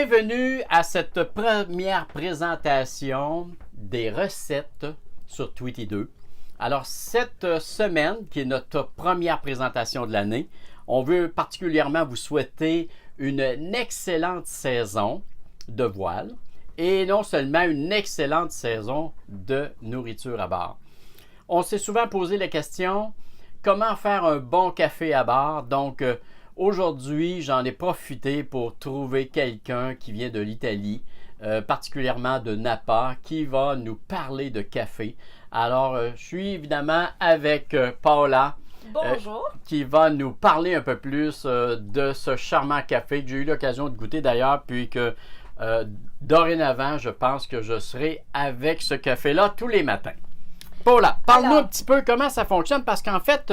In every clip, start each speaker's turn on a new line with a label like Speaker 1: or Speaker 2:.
Speaker 1: Bienvenue à cette première présentation des recettes sur Tweety 2. Alors, cette semaine, qui est notre première présentation de l'année, on veut particulièrement vous souhaiter une excellente saison de voile et non seulement une excellente saison de nourriture à bord. On s'est souvent posé la question, comment faire un bon café à bord? Donc, aujourd'hui, j'en ai profité pour trouver quelqu'un qui vient de l'Italie, particulièrement de Napa, qui va nous parler de café. Alors, je suis évidemment avec Paola, qui va nous parler un peu plus de ce charmant café que j'ai eu l'occasion de goûter d'ailleurs, puis que dorénavant, je pense que je serai avec ce café-là tous les matins. Paola, parle-nous un petit peu comment ça fonctionne, parce qu'en fait,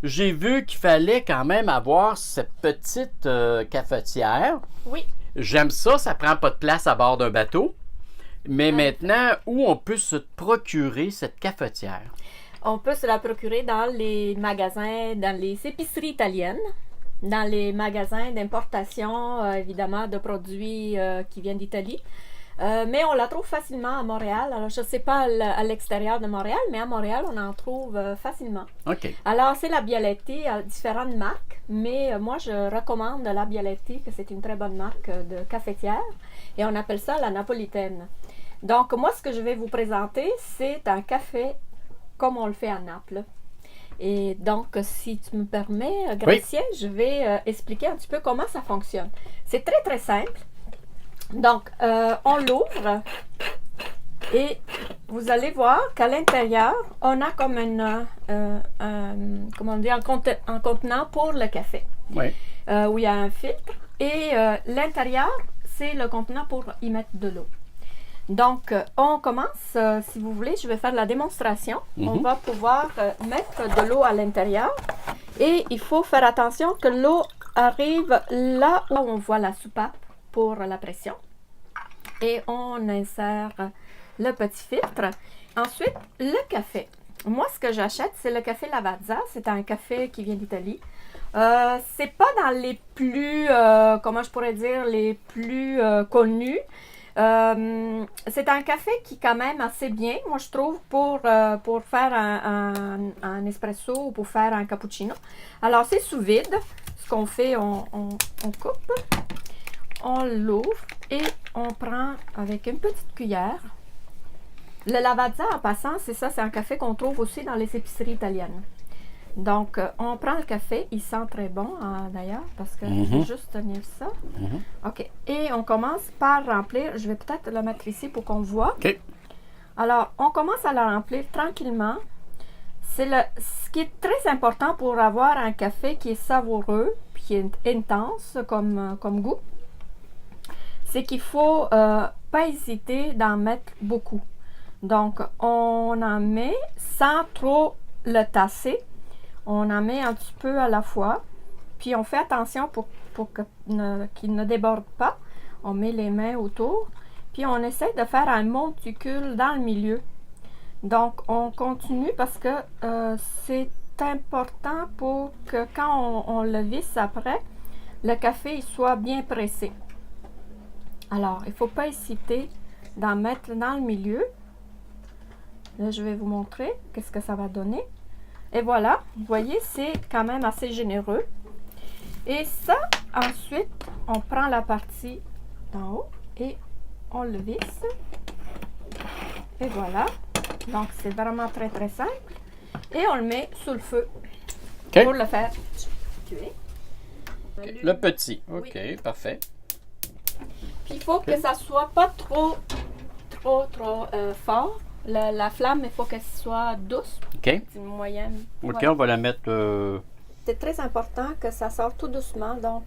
Speaker 1: j'ai vu qu'il fallait quand même avoir cette petite cafetière.
Speaker 2: Oui.
Speaker 1: J'aime ça, ça prend pas de place à bord d'un bateau. Mais maintenant, où on peut se procurer cette cafetière?
Speaker 2: On peut se la procurer dans les magasins, dans les épiceries italiennes, dans les magasins d'importation, évidemment, de produits qui viennent d'Italie. Mais on la trouve facilement à Montréal. Alors, je ne sais pas à l'extérieur de Montréal, mais à Montréal, on en trouve facilement.
Speaker 1: OK.
Speaker 2: Alors, c'est la Bialetti à différentes marques, mais moi, je recommande la Bialetti, que c'est une très bonne marque de cafetière, et on appelle ça la napolitaine. Donc, moi, ce que je vais vous présenter, c'est un café comme on le fait à Naples. Et donc, si tu me permets, Gracien, oui, je vais expliquer un petit peu comment ça fonctionne. C'est très, très simple. Donc, on l'ouvre et vous allez voir qu'à l'intérieur, on a comme comment on dit, un contenant pour le café.
Speaker 1: Oui.
Speaker 2: Où il y a un filtre. Et l'intérieur, c'est le contenant pour y mettre de l'eau. Donc, on commence, si vous voulez, je vais faire la démonstration. On va pouvoir mettre de l'eau à l'intérieur. Et il faut faire attention que l'eau arrive là où on voit la soupape pour la pression. Et on insère le petit filtre. Ensuite, le café. Moi, ce que j'achète, c'est le café Lavazza. C'est un café qui vient d'Italie. C'est pas dans les plus, comment je pourrais dire, les plus connus. C'est un café qui est quand même assez bien, moi je trouve, pour faire un espresso ou pour faire un cappuccino. Alors c'est sous vide. Ce qu'on fait, on coupe, on l'ouvre et on prend avec une petite cuillère. Le Lavazza, en passant, c'est ça, c'est un café qu'on trouve aussi dans les épiceries italiennes. Donc, on prend le café, il sent très bon d'ailleurs, parce que je vais juste tenir ça. OK. Et on commence par remplir, je vais peut-être le mettre ici pour qu'on voit.
Speaker 1: OK.
Speaker 2: Alors, on commence à le remplir tranquillement. Ce qui est très important pour avoir un café qui est savoureux, puis qui est intense comme goût, c'est qu'il ne faut pas hésiter d'en mettre beaucoup. Donc, on en met sans trop le tasser. On en met un petit peu à la fois, puis on fait attention pour qu'il ne déborde pas. On met les mains autour, puis on essaie de faire un monticule dans le milieu. Donc, on continue parce que c'est important pour que quand on le visse après, le café il soit bien pressé. Alors, il ne faut pas hésiter d'en mettre dans le milieu. Là, je vais vous montrer qu'est-ce que ça va donner. Et voilà, vous voyez, c'est quand même assez généreux. Et ça, ensuite, on prend la partie d'en haut et on le visse. Et voilà. Donc, c'est vraiment très, très simple. Et on le met sous le feu pour le faire cuire.
Speaker 1: Okay. Le petit. OK, oui. Parfait.
Speaker 2: Puis, il faut que ça soit pas trop fort. La flamme, il faut qu'elle soit douce.
Speaker 1: OK.
Speaker 2: Une moyenne.
Speaker 1: OK,
Speaker 2: voilà.
Speaker 1: On va la mettre...
Speaker 2: C'est très important que ça sorte tout doucement. Donc,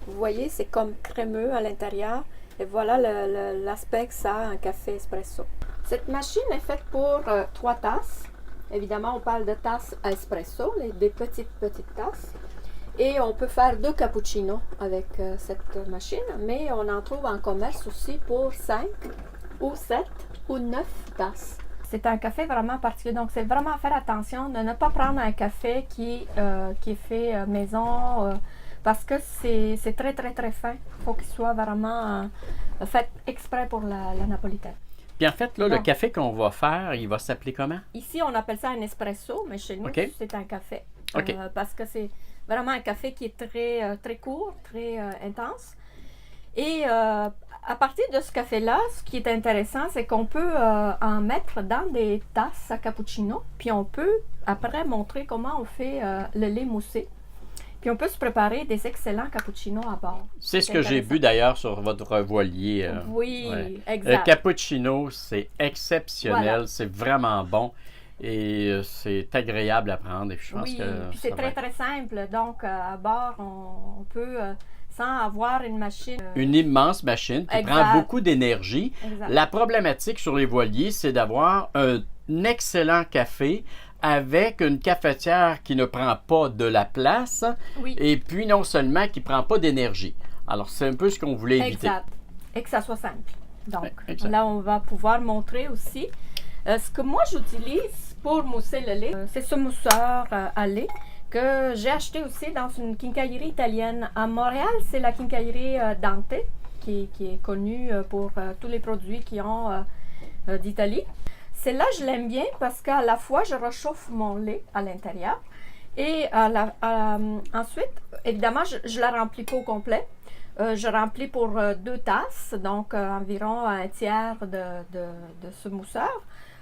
Speaker 2: vous voyez, c'est comme crémeux à l'intérieur. Et voilà l'aspect que ça a un café espresso. Cette machine est faite pour 3 tasses. Évidemment, on parle de tasses à espresso, des petites tasses. Et on peut faire 2 cappuccinos avec cette machine. Mais on en trouve en commerce aussi pour 5 ou 7 ou 9 tasses. C'est un café vraiment particulier, donc c'est vraiment faire attention de ne pas prendre un café qui est fait maison parce que c'est très, très, très fin. Il faut qu'il soit vraiment fait exprès pour la napolitaine.
Speaker 1: Puis en fait, là, le
Speaker 2: Bon.
Speaker 1: café qu'on va faire, il va s'appeler comment?
Speaker 2: Ici, on appelle ça un espresso, mais chez nous,
Speaker 1: OK.
Speaker 2: c'est un café.
Speaker 1: OK.
Speaker 2: Parce que c'est vraiment un café qui est très, très court, très intense. Et à partir de ce café-là, ce qui est intéressant, c'est qu'on peut en mettre dans des tasses à cappuccino, puis on peut après montrer comment on fait le lait moussé. Puis on peut se préparer des excellents cappuccinos à bord.
Speaker 1: C'est ce que j'ai bu d'ailleurs sur votre voilier.
Speaker 2: Oui,
Speaker 1: ouais. Le
Speaker 2: exact.
Speaker 1: cappuccino, c'est exceptionnel,
Speaker 2: Voilà.
Speaker 1: c'est vraiment bon et c'est agréable à prendre. Et je pense
Speaker 2: Oui,
Speaker 1: que
Speaker 2: puis
Speaker 1: ça
Speaker 2: c'est
Speaker 1: va
Speaker 2: très,
Speaker 1: être
Speaker 2: très simple. Donc, à bord, on peut, sans avoir une machine...
Speaker 1: une immense machine qui
Speaker 2: Exact.
Speaker 1: prend beaucoup d'énergie.
Speaker 2: Exact.
Speaker 1: La problématique sur les voiliers, c'est d'avoir un excellent café avec une cafetière qui ne prend pas de la place
Speaker 2: Oui,
Speaker 1: et puis non seulement qui ne prend pas d'énergie. Alors, c'est un peu ce qu'on voulait éviter.
Speaker 2: exact. Et que ça soit simple. Donc,
Speaker 1: Ouais, exact.
Speaker 2: là, on va pouvoir montrer aussi ce que moi, j'utilise pour mousser le lait. C'est ce mousseur à lait que j'ai acheté aussi dans une quincaillerie italienne. À Montréal, c'est la quincaillerie Dante, qui est connue pour tous les produits qui ont d'Italie. Celle-là, je l'aime bien parce qu'à la fois, je réchauffe mon lait à l'intérieur et ensuite, évidemment, je la remplis pas au complet. Je remplis pour 2 tasses, donc environ un tiers de ce mousseur.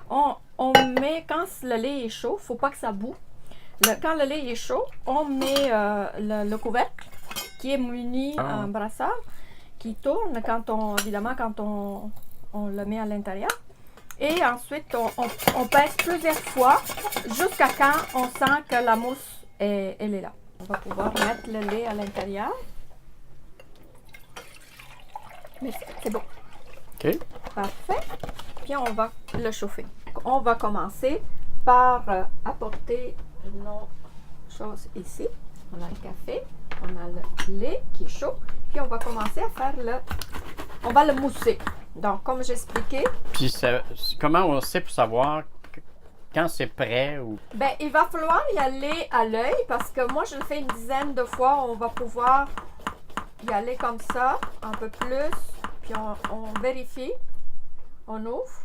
Speaker 2: On met, quand le lait est chaud, il ne faut pas que ça boue. Quand le lait est chaud, on met le couvercle qui est muni un brasseur qui tourne évidemment quand on le met à l'intérieur. Et ensuite, on pèse plusieurs fois jusqu'à quand on sent que la mousse elle est là. On va pouvoir mettre le lait à l'intérieur. Mais c'est bon.
Speaker 1: OK.
Speaker 2: Parfait. Puis on va le chauffer. On va commencer par apporter nos choses ici. On a le café, on a le lait qui est chaud. Puis on va commencer à faire on va le mousser. Donc, comme j'expliquais,
Speaker 1: Puis, comment on sait pour savoir quand c'est prêt ou...
Speaker 2: ben, il va falloir y aller à l'œil parce que moi, je le fais une dizaine de fois. On va pouvoir y aller comme ça, un peu plus. Puis on vérifie, on ouvre.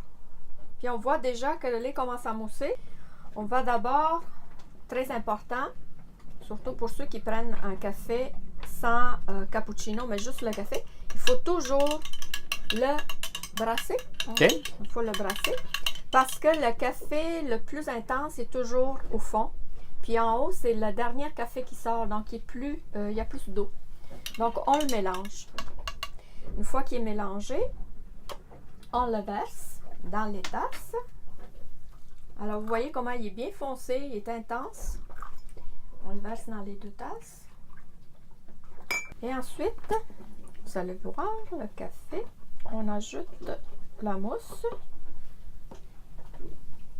Speaker 2: Puis on voit déjà que le lait commence à mousser. On va d'abord, très important, surtout pour ceux qui prennent un café sans cappuccino, mais juste le café, il faut toujours le brasser.
Speaker 1: OK.
Speaker 2: Il faut le brasser parce que le café le plus intense est toujours au fond. Puis en haut, c'est le dernier café qui sort, donc il y a plus d'eau. Donc on le mélange. Une fois qu'il est mélangé, on le verse dans les tasses. Alors vous voyez comment il est bien foncé, il est intense. On le verse dans les 2 tasses. Et ensuite, vous allez voir le café. On ajoute la mousse.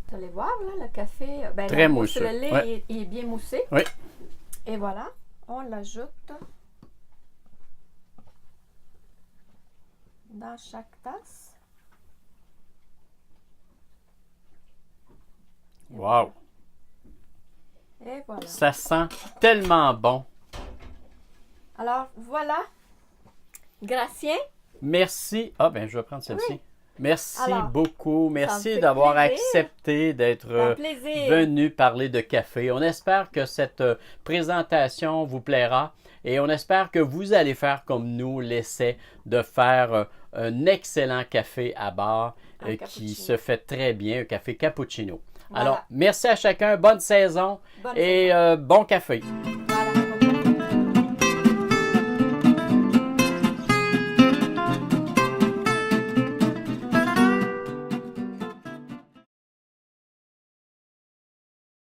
Speaker 2: Vous allez voir, là, le café,
Speaker 1: Très
Speaker 2: la mousse,
Speaker 1: mousseux.
Speaker 2: le lait
Speaker 1: Ouais.
Speaker 2: il est bien moussé.
Speaker 1: Oui.
Speaker 2: Et voilà, on l'ajoute dans chaque tasse.
Speaker 1: Wow!
Speaker 2: Et voilà.
Speaker 1: Ça sent tellement bon.
Speaker 2: Alors, voilà. Gracien.
Speaker 1: Merci. Ah, ben, je vais prendre celle-ci.
Speaker 2: Oui.
Speaker 1: Merci
Speaker 2: Alors,
Speaker 1: beaucoup.
Speaker 2: me
Speaker 1: Merci
Speaker 2: fait
Speaker 1: d'avoir
Speaker 2: plaisir.
Speaker 1: accepté d'être
Speaker 2: Un plaisir.
Speaker 1: venu parler de café. On espère que cette présentation vous plaira et on espère que vous allez faire comme nous l'essai de faire un excellent café à bord
Speaker 2: Un
Speaker 1: qui
Speaker 2: cappuccino.
Speaker 1: se fait très bien, un café cappuccino.
Speaker 2: Voilà.
Speaker 1: Alors, merci à chacun, bonne saison
Speaker 2: Bonne
Speaker 1: et bon café.